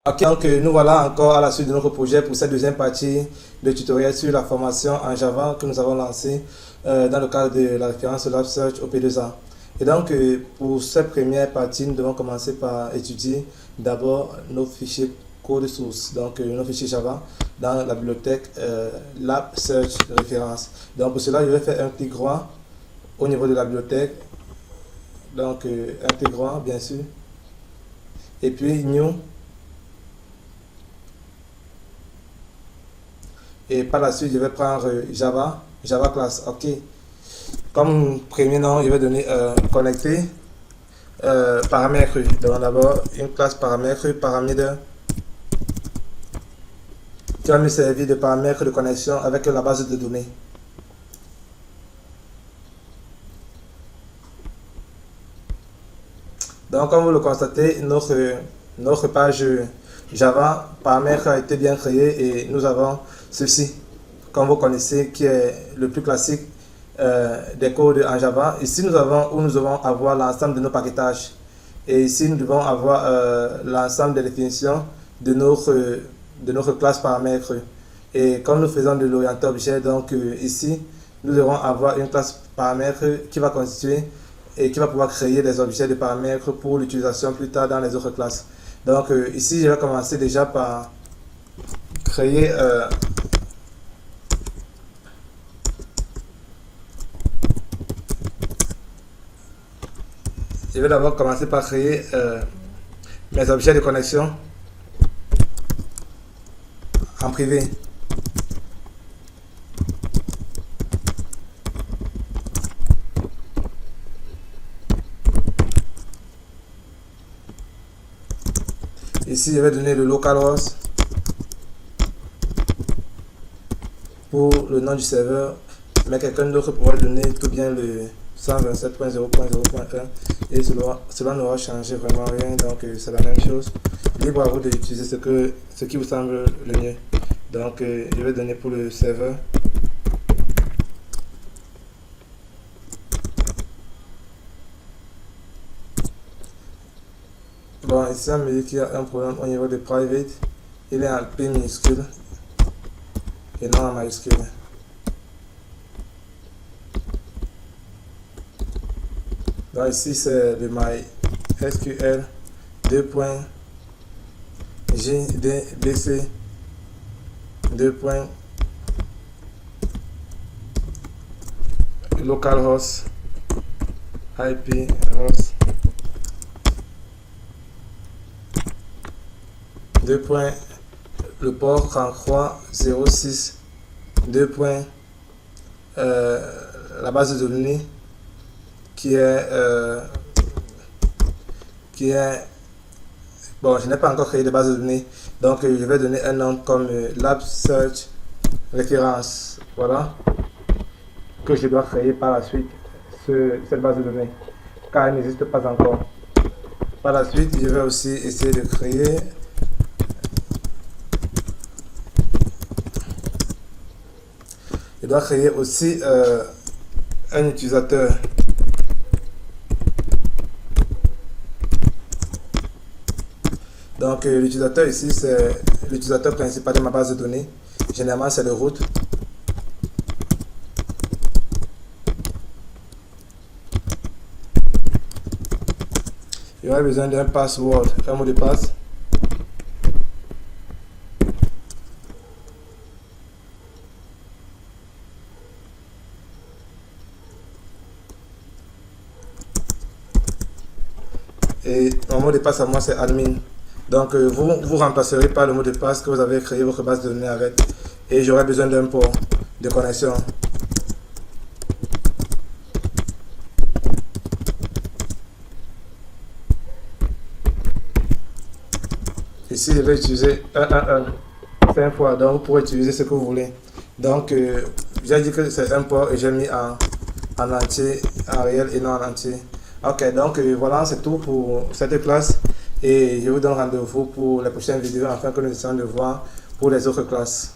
Ok, donc nous voilà encore à la suite de notre projet pour cette deuxième partie de tutoriel sur la formation en Java que nous avons lancé dans le cadre de la référence Lab Search au P2A. Et donc pour cette première partie, nous devons commencer par étudier d'abord nos fichiers code source, donc nos fichiers Java dans la bibliothèque Lab Search référence. Donc pour cela, je vais faire un clic droit au niveau de la bibliothèque, donc un clic droit bien sûr, et puis New. Et par la suite, je vais prendre Java class. Ok. Comme premier nom, je vais donner connecter paramètre. Donc d'abord, une classe paramètre qui va me servir de paramètre de connexion avec la base de données. Donc comme vous le constatez, notre page Java paramètre a été bien créée et nous avons ceci, comme vous connaissez, qui est le plus classique des codes en Java. Ici, nous devons avoir l'ensemble de nos paquetages. Et ici, nous devons avoir l'ensemble des définitions de notre classe paramètre. Et comme nous faisons de l'orienté objet, donc ici, nous devons avoir une classe paramètre qui va constituer et qui va pouvoir créer des objets de paramètres pour l'utilisation plus tard dans les autres classes. Donc ici, je vais commencer déjà par créer je vais d'abord commencer par créer mes objets de connexion en privé. Ici, je vais donner le localhost pour le nom du serveur, mais quelqu'un d'autre pourra donner tout bien le 127.0.0.1 et cela n'aura changé vraiment rien, donc c'est la même chose. Libre à vous d'utiliser ce qui vous semble le mieux. Donc je vais donner pour le serveur bon, ici on me dit qu'il y a un problème au niveau de private, il est en P minuscule et non en majuscule. Donc ici c'est le MySQL 2.jdbc 2.localhost IP host 2. Le port 3306 2. La base de données qui est bon, je n'ai pas encore créé de base de données, donc je vais donner un nom comme Lab Search référence, voilà, que je dois créer par la suite cette base de données car elle n'existe pas encore. Par la suite, je vais aussi essayer de créer je dois créer aussi un utilisateur. Donc l'utilisateur ici, c'est l'utilisateur principal de ma base de données. Généralement, c'est le root. J'aurai besoin d'un password, un mot de passe. Et mon mot de passe à moi, c'est admin. Donc vous remplacerez par le mot de passe que vous avez créé votre base de données avec. Et j'aurai besoin d'un port de connexion. Ici, je vais utiliser 111 5 fois. Donc vous pourrez utiliser ce que vous voulez. Donc j'ai dit que c'est un port et j'ai mis en entier, en réel et non en entier. Ok, donc voilà, c'est tout pour cette classe. Et je vous donne rendez-vous pour les prochaines vidéos afin que nous essayons de voir pour les autres classes.